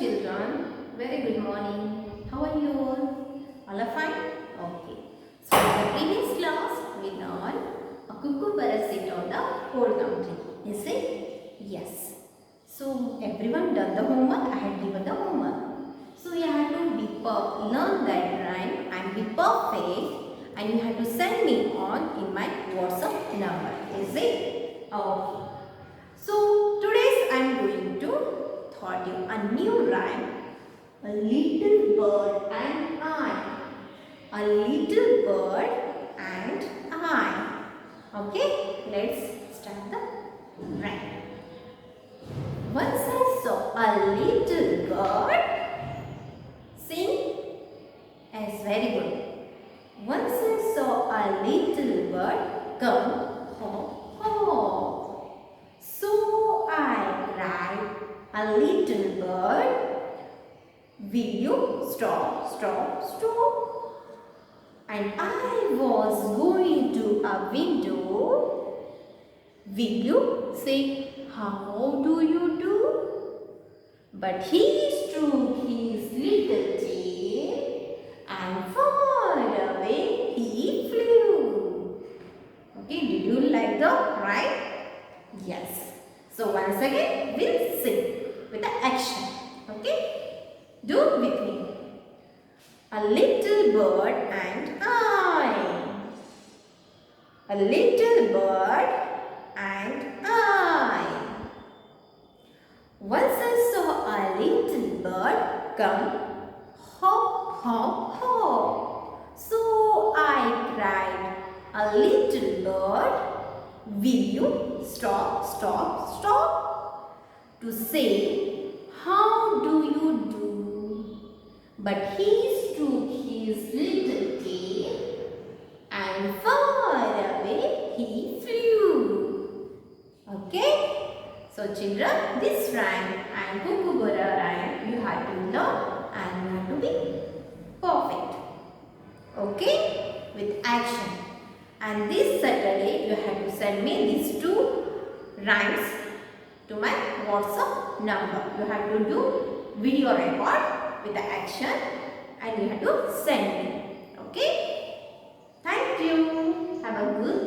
children, very good morning. How are you all? All are fine? Okay. So in the previous class we learned a kookaburra sit on the whole country. Is it? Yes. So everyone done the homework? I had given the homework. So you have to learn that rhyme and be perfect, and you have to send me on in my WhatsApp number. Is it? Okay. So today's I am going to taught you a new rhyme. A little bird and I. A little bird and I. Okay, let's start the rhyme. Once I saw a little bird. Sing. Yes, very good. Once I saw a little bird come ho ho. So I cried, a little bird, will you stop, stop, stop? And I was going to a window. Will you say, how do you do? But he stroked his little tail and far away he flew. Okay, did you like the rhyme? Yes. So once again, we'll sing with the action. Okay? Do with me. A little bird and I. A little bird and I. Once I saw a little bird come hop, hop, hop. So I cried, a little bird, will you stop, stop, stop? To say, how do you do? But he took his little tail and far away he flew. Okay? So children, this rhyme and kookaburra rhyme you have to learn and you have to be perfect. Okay? With action. And this Saturday you have to send me these two rhymes to my WhatsApp number. You have to do video record with the action and you have to send me. Okay? Thank you. Have a good